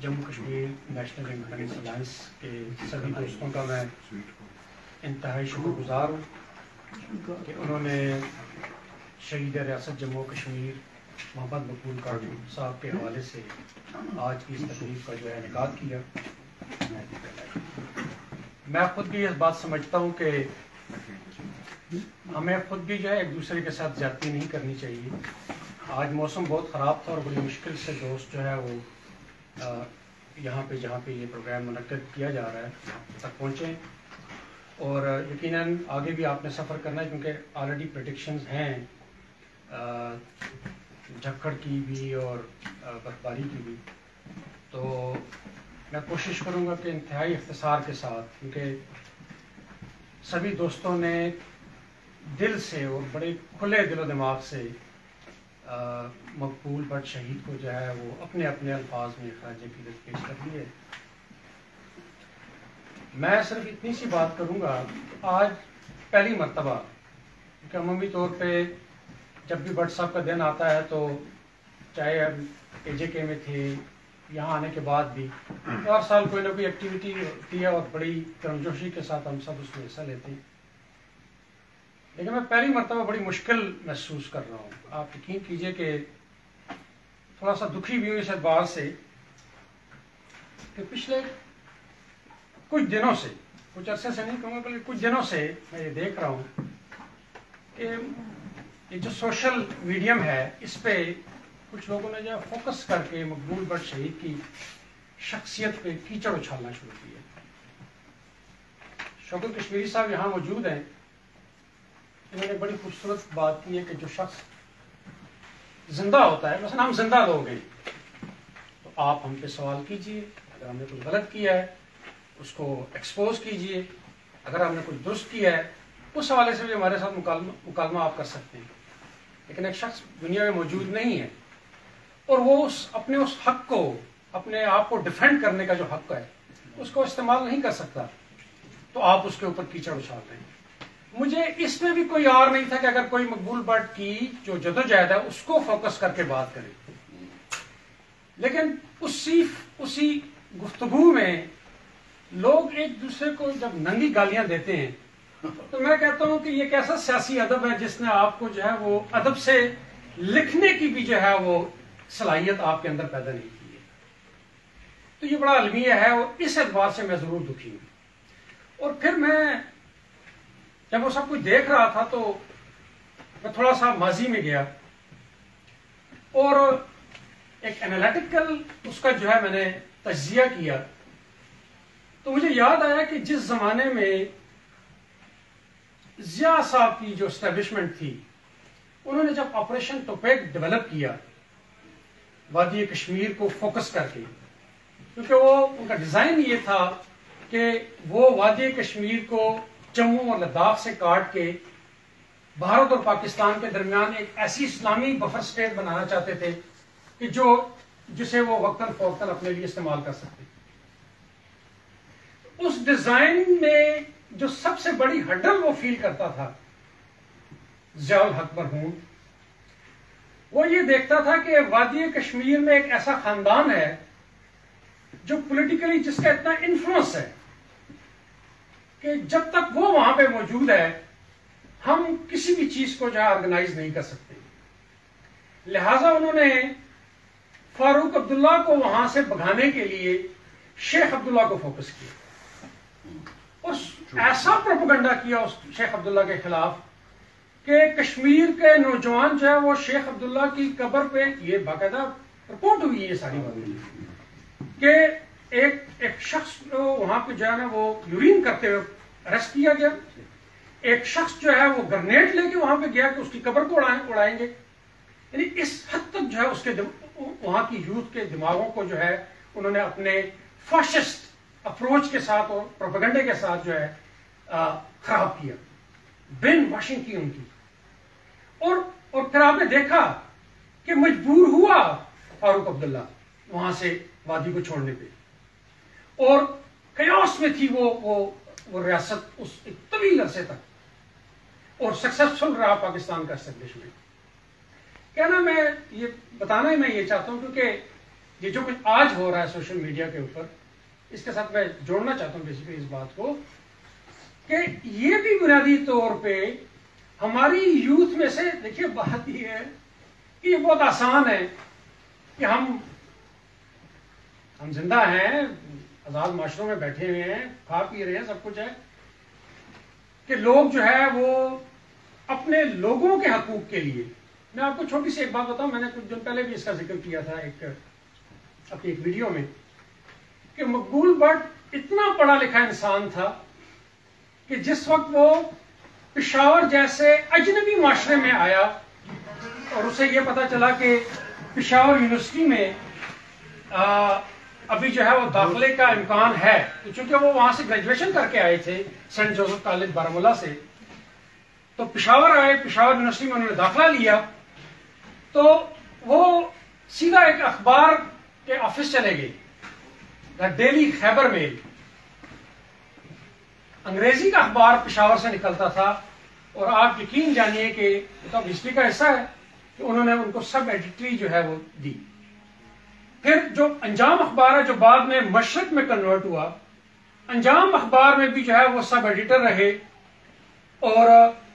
Jammu Kashmir national independence alliance کے سبھی دوستوں کا میں انتہائی شکر گزار ہوں کہ انہوں نے شہید ریاست جموں کشمیر محمد مقبول کاٹون صاحب کے حوالے سے آج کی اس تقریب کا جو ہے انعقاد کیا۔ میں خود بھی اس بات سمجھتا ہوں کہ ہمیں خود بھی جو ہے ایک دوسرے کے ساتھ زیادتی نہیں کرنی چاہیے۔ آج موسم بہت خراب تھا اور بڑی مشکل سے دوست جو ہے وہ یہاں پہ جہاں پہ یہ پروگرام منعقد کیا جا رہا ہے تک پہنچے، اور یقیناً آگے بھی آپ نے سفر کرنا ہے کیونکہ آلریڈی پریڈکشنز ہیں جھکڑ کی بھی اور برفباری کی بھی۔ تو میں کوشش کروں گا کہ انتہائی اختصار کے ساتھ، کیونکہ سبھی دوستوں نے دل سے اور بڑے کھلے دل و دماغ سے مقبول بٹ شہید کو جو ہے وہ اپنے اپنے الفاظ میں خراج عقیدت پیش کر دیے۔ میں صرف اتنی سی بات کروں گا، آج پہلی مرتبہ کیونکہ عمومی طور پہ جب بھی بٹ صاحب کا دن آتا ہے تو چاہے ہم AJK میں تھے، یہاں آنے کے بعد بھی ہر سال کوئی نہ کوئی ایکٹیویٹی ہوتی ہے اور بڑی گرمجوشی کے ساتھ ہم سب اس میں حصہ لیتے ہیں، لیکن میں پہلی مرتبہ بڑی مشکل محسوس کر رہا ہوں۔ آپ یقین کیجئے کہ تھوڑا سا دکھی بھی ہوں اس اعتبار سے کہ پچھلے کچھ دنوں سے، کچھ عرصے سے نہیں کہوں گا بلکہ کچھ دنوں سے میں یہ دیکھ رہا ہوں کہ یہ جو سوشل میڈیم ہے اس پہ کچھ لوگوں نے جو فوکس کر کے مقبول بٹ شہید کی شخصیت پہ کیچڑ اچھالنا شروع کیا۔ شوکت کشمیری صاحب یہاں موجود ہیں، انہوں نے بڑی خوبصورت بات کی ہے کہ جو شخص زندہ ہوتا ہے، مثلا ہم زندہ لوگ ہیں، تو آپ ہم پہ سوال کیجئے، اگر ہم نے کچھ غلط کیا ہے اس کو ایکسپوز کیجئے، اگر ہم نے کچھ درست کیا ہے اس حوالے سے بھی ہمارے ساتھ مکالمہ آپ کر سکتے ہیں۔ لیکن ایک شخص دنیا میں موجود نہیں ہے اور وہ اپنے اس حق کو، اپنے آپ کو ڈیفینڈ کرنے کا جو حق ہے اس کو استعمال نہیں کر سکتا، تو آپ اس کے اوپر کیچڑ اچھال رہے ہیں۔ مجھے اس میں بھی کوئی اور نہیں تھا کہ اگر کوئی مقبول بٹ کی جو جدوجہد ہے اس کو فوکس کر کے بات کرے، لیکن اسی گفتگو میں لوگ ایک دوسرے کو جب ننگی گالیاں دیتے ہیں تو میں کہتا ہوں کہ یہ ایک ایسا سیاسی ادب ہے جس نے آپ کو جو ہے وہ ادب سے لکھنے کی بھی جو ہے وہ صلاحیت آپ کے اندر پیدا نہیں کی ہے۔ تو یہ بڑا المیہ ہے اور اس اعتبار سے میں ضرور دکھی ہوں۔ اور پھر میں جب وہ سب کچھ دیکھ رہا تھا تو میں تھوڑا سا ماضی میں گیا اور ایک انالیٹیکل اس کا جو ہے میں نے تجزیہ کیا، تو مجھے یاد آیا کہ جس زمانے میں ضیاء صاحب کی جو اسٹیبلشمنٹ تھی، انہوں نے جب آپریشن توفیق ڈیولپ کیا وادی کشمیر کو فوکس کر کے، کیونکہ وہ ان کا ڈیزائن یہ تھا کہ وہ وادی کشمیر کو جموں اور لداخ سے کاٹ کے بھارت اور پاکستان کے درمیان ایک ایسی اسلامی بفر سٹیٹ بنانا چاہتے تھے کہ جسے وہ وقتاً فوقتاً اپنے لیے استعمال کر سکتے۔ اس ڈیزائن میں جو سب سے بڑی ہڈل وہ فیل کرتا تھا ضیاء الحق مرحوم، وہ یہ دیکھتا تھا کہ وادی کشمیر میں ایک ایسا خاندان ہے جو پولیٹیکلی جس کا اتنا انفلوئنس ہے کہ جب تک وہ وہاں پہ موجود ہے ہم کسی بھی چیز کو جو ہے آرگنائز نہیں کر سکتے۔ لہذا انہوں نے فاروق عبداللہ کو وہاں سے بھگانے کے لیے شیخ عبداللہ کو فوکس کیا اور ایسا پروپیگنڈا کیا اس شیخ عبداللہ کے خلاف کہ کشمیر کے نوجوان جو ہے وہ شیخ عبداللہ کی قبر پہ، یہ باقاعدہ رپورٹ ہوئی ہے یہ ساری باتیں، کہ ایک شخص وہاں پہ جو ہے نا وہ یورین کرتے ہوئے اریسٹ کیا گیا، ایک شخص جو ہے وہ گرنیڈ لے کے وہاں پہ گیا کہ اس کی قبر کو اڑائیں گے۔ یعنی اس حد تک جو ہے اس کے وہاں کی یوتھ کے دماغوں کو جو ہے انہوں نے اپنے فاشسٹ اپروچ کے ساتھ اور پروپیگنڈے کے ساتھ جو ہے خراب کیا، برین واشنگ کی ان کی۔ اور پھر آپ نے دیکھا کہ مجبور ہوا فاروق عبداللہ وہاں سے وادی کو چھوڑنے پہ، اور قیاس میں تھی وہ ریاست اس ایک طویل عرصے تک، اور سکسیسفل رہا پاکستان کا اسٹیبلشمنٹ۔ کہنا میں یہ بتانا ہی میں یہ چاہتا ہوں کیونکہ یہ جو کچھ آج ہو رہا ہے سوشل میڈیا کے اوپر، اس کے ساتھ میں جوڑنا چاہتا ہوں بیسیکلی اس بات کو کہ یہ بھی بنیادی طور پہ ہماری یوتھ میں سے، دیکھیے بات یہ ہے کہ یہ بہت آسان ہے کہ ہم زندہ ہیں، آزاد معاشروں میں بیٹھے ہوئے ہیں، کھا پی رہے ہیں، سب کچھ ہے، کہ لوگ جو ہے وہ اپنے لوگوں کے حقوق کے لیے، میں آپ کو چھوٹی سی ایک بات بتاؤں، میں نے کچھ دن پہلے بھی اس کا ذکر کیا تھا اپنی ایک ویڈیو میں، کہ مقبول بٹ اتنا پڑھا لکھا انسان تھا کہ جس وقت وہ پشاور جیسے اجنبی معاشرے میں آیا اور اسے یہ پتا چلا کہ پشاور یونیورسٹی میں ابھی جو ہے وہ داخلے کا امکان ہے، چونکہ وہ وہاں سے گریجویشن کر کے آئے تھے سینٹ جوزف کالج بارہمولہ سے، تو پشاور آئے، پشاور یونیورسٹی میں انہوں نے داخلہ لیا، تو وہ سیدھا ایک اخبار کے آفس چلے گئے، دا ڈیلی خیبر میل، انگریزی کا اخبار پشاور سے نکلتا تھا، اور آپ یقین جانیے کہ تو ہسٹری کا حصہ ہے کہ انہوں نے ان کو سب ایڈیٹری جو ہے وہ دی۔ پھر جو انجام اخبار ہے جو بعد میں مشرق میں کنورٹ ہوا، انجام اخبار میں بھی جو ہے وہ سب ایڈیٹر رہے، اور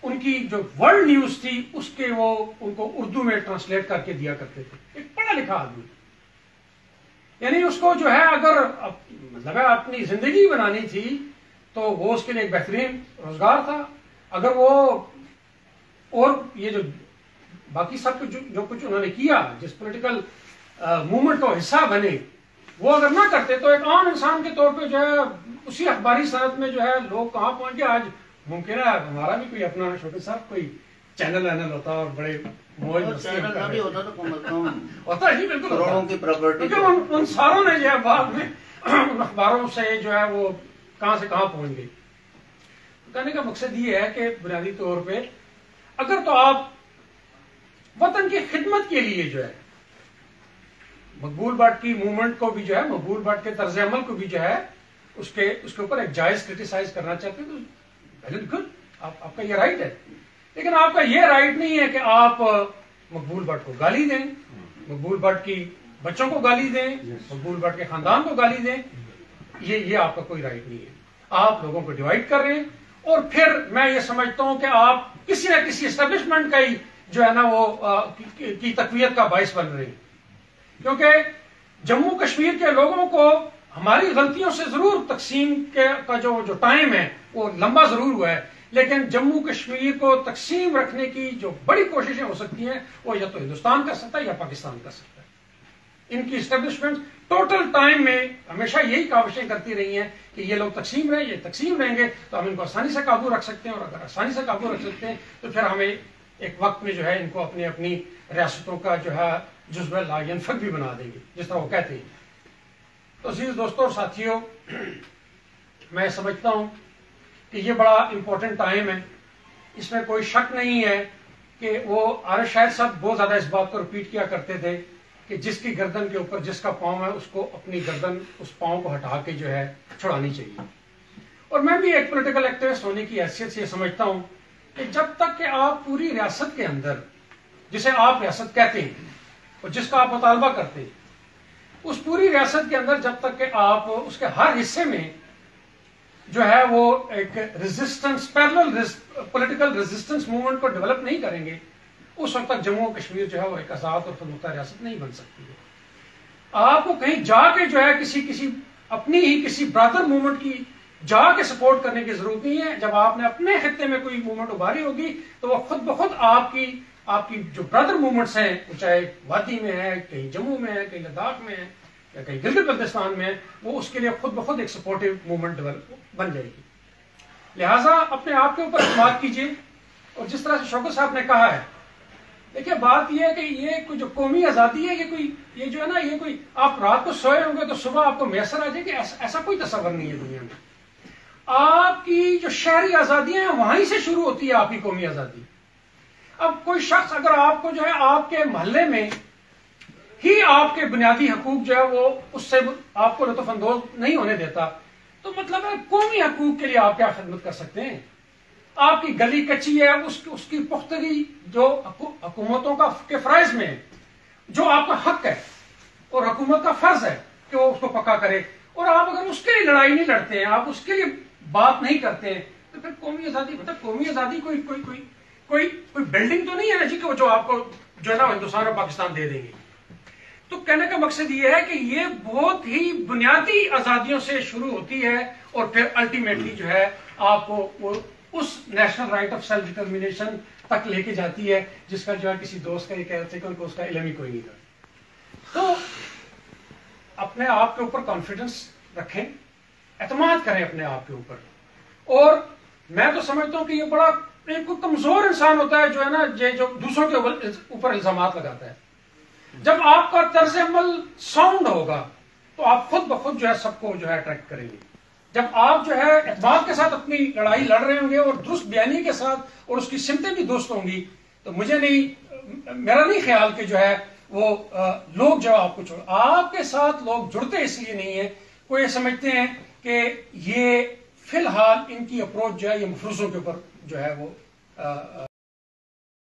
ان کی جو ورلڈ نیوز تھی اس کے وہ ان کو اردو میں ٹرانسلیٹ کر کے دیا کرتے تھے، ایک پڑھا لکھا آدمی، یعنی اس کو جو ہے اگر مطلب ہے اپنی زندگی بنانی تھی تو وہ اس کے لیے ایک بہترین روزگار تھا، اگر وہ اور یہ جو باقی سب کچھ جو کچھ انہوں نے کیا، جس پولیٹیکل موومنٹ کا حصہ بنے، وہ اگر نہ کرتے تو ایک عام انسان کے طور پہ جو ہے اسی اخباری صنعت میں جو ہے لوگ کہاں پہنچ گئے۔ آج ممکن ہے ہمارا بھی کوئی اپنا چھوٹے صاحب کوئی چینل وینل ہوتا اور بڑے موج ہوتا ہے، جی بالکل، کیونکہ ان ساروں نے جو ہے بعد میں ان اخباروں سے جو ہے وہ کہاں سے کہاں پہنچ گئی۔ کہنے کا مقصد یہ ہے کہ بنیادی طور پہ اگر تو آپ وطن کی خدمت کے لیے جو ہے مقبول بٹ کی موومنٹ کو بھی جو ہے، مقبول بٹ کے طرز عمل کو بھی جو ہے اس کے اوپر ایک جائز کرٹیسائز کرنا چاہتے ہیں تو ویری گڈ، آپ کا یہ رائٹ ہے، لیکن آپ کا یہ رائٹ نہیں ہے کہ آپ مقبول بٹ کو گالی دیں، مقبول بٹ کی بچوں کو گالی دیں، مقبول بٹ کے خاندان کو گالی دیں، یہ آپ کا کوئی رائٹ نہیں ہے۔ آپ لوگوں کو ڈیوائڈ کر رہے ہیں، اور پھر میں یہ سمجھتا ہوں کہ آپ کسی نہ کسی اسٹیبلشمنٹ کا ہی جو ہے نا وہ کی تقویت کا باعث بن رہے ہیں، کیونکہ جموں کشمیر کے لوگوں کو ہماری غلطیوں سے ضرور تقسیم کا جو ٹائم ہے وہ لمبا ضرور ہوا ہے، لیکن جموں کشمیر کو تقسیم رکھنے کی جو بڑی کوششیں ہو سکتی ہیں وہ یا تو ہندوستان کر سکتا ہے یا پاکستان کر سکتا ہے۔ ان کی اسٹیبلشمنٹ ٹوٹل ٹائم میں ہمیشہ یہی کاوشیں کرتی رہی ہیں کہ یہ لوگ تقسیم رہیں، یہ تقسیم رہیں گے تو ہم ان کو آسانی سے قابو رکھ سکتے ہیں، اور اگر آسانی سے قابو رکھ سکتے ہیں تو پھر ہمیں ایک وقت میں جو ہے ان کو اپنی ریاستوں کا جو ہے جزو لا ینفک بھی بنا دیں گے، جس طرح وہ کہتے ہیں۔ تو عزیز دوستوں اور ساتھیوں، میں سمجھتا ہوں کہ یہ بڑا امپورٹنٹ ٹائم ہے، اس میں کوئی شک نہیں ہے کہ وہ عارف شاہد صاحب بہت زیادہ اس بات کو ریپیٹ کیا کرتے تھے کہ جس کی گردن کے اوپر جس کا پاؤں ہے اس کو اپنی گردن اس پاؤں کو ہٹا کے جو ہے چھڑانی چاہیے۔ اور میں بھی ایک پولیٹیکل ایکٹیوسٹ ہونے کی حیثیت سے یہ سمجھتا ہوں کہ جب تک کہ آپ پوری ریاست کے اندر، جسے آپ ریاست کہتے ہیں اور جس کا آپ مطالبہ کرتے ہیں، اس پوری ریاست کے اندر جب تک کہ آپ اس کے ہر حصے میں جو ہے وہ ایک resistance, parallel political resistance movement کو ڈیولپ نہیں کریں گے، اس وقت تک جموں کشمیر جو ہے وہ ایک آزاد اور خود مختار ریاست نہیں بن سکتی ہے۔ آپ کو کہیں جا کے جو ہے کسی اپنی ہی کسی برادر موومنٹ کی جا کے سپورٹ کرنے کی ضرورت نہیں ہے۔ جب آپ نے اپنے خطے میں کوئی موومنٹ ابھاری ہوگی تو وہ خود بخود آپ کی جو برادر موومنٹس ہیں، چاہے وادی میں ہے، کہیں جموں میں ہے، کہیں لداخ میں ہے، یا کہیں گلگت بلتستان میں ہے، وہ اس کے لیے خود بخود ایک سپورٹو موومنٹ بن جائے گی۔ لہٰذا اپنے آپ کے اوپر اعتماد کیجیے، اور جس طرح سے شوکت صاحب نے کہا ہے، دیکھیے بات یہ ہے کہ یہ کوئی جو قومی آزادی ہے، یہ جو ہے نا، یہ کوئی آپ رات کو سوئے ہوں گے تو صبح آپ کو میسر آ جائے گی، ایسا کوئی تصور نہیں ہے دنیا میں۔ آپ کی جو شہری آزادیاں ہیں وہیں سے شروع ہوتی ہے آپ کی قومی آزادی۔ اب کوئی شخص اگر آپ کو جو ہے آپ کے محلے میں ہی آپ کے بنیادی حقوق جو ہے وہ اس سے آپ کو لطف اندوز نہیں ہونے دیتا، تو مطلب ہے قومی حقوق کے لیے آپ کیا خدمت کر سکتے ہیں؟ آپ کی گلی کچی ہے، اس کی پختگی جو حکومتوں کے فرائض میں ہے، جو آپ کا حق ہے، اور حکومت کا فرض ہے کہ وہ اس کو پکا کرے، اور آپ اگر اس کے لیے لڑائی نہیں لڑتے ہیں، آپ اس کے لیے بات نہیں کرتے ہیں، تو پھر قومی آزادی مطلب قومی آزادی کوئی بلڈنگ تو نہیں ہے نا جی کہ جو آپ کو جو ہے نا ہندوستان اور پاکستان دے دیں گے. تو کہنے کا مقصد یہ ہے کہ یہ بہت ہی بنیادی آزادیوں سے شروع ہوتی ہے اور پھر الٹیمیٹلی جو ہے آپ کو وہ اس national right of self determination تک لے کے جاتی ہے جس کا جو ہے کسی دوست کا یہ کہہ رہے تھے کہ ان کو اس کا علم ہی کوئی نہیں تھا. تو اپنے آپ کے اوپر کانفیڈنس رکھیں، اعتماد کریں اپنے آپ کے اوپر. اور میں تو سمجھتا ہوں کہ یہ بڑا ایک کمزور انسان ہوتا ہے جو ہے نا جو دوسروں کے اوپر الزامات لگاتا ہے. جب آپ کا طرز عمل ساؤنڈ ہوگا تو آپ خود بخود جو ہے سب کو جو ہے اٹریکٹ کریں گے. جب آپ جو ہے اعتماد کے ساتھ اپنی لڑائی لڑ رہے ہوں گے اور درست بیانی کے ساتھ اور اس کی سمتیں بھی درست ہوں گی، تو میرا نہیں خیال کہ جو ہے وہ لوگ جو آپ کو آپ کے ساتھ لوگ جڑتے اس لیے نہیں ہیں، وہ یہ سمجھتے ہیں کہ یہ فی الحال ان کی اپروچ جو ہے یہ مفروضوں کے اوپر جو ہے وہ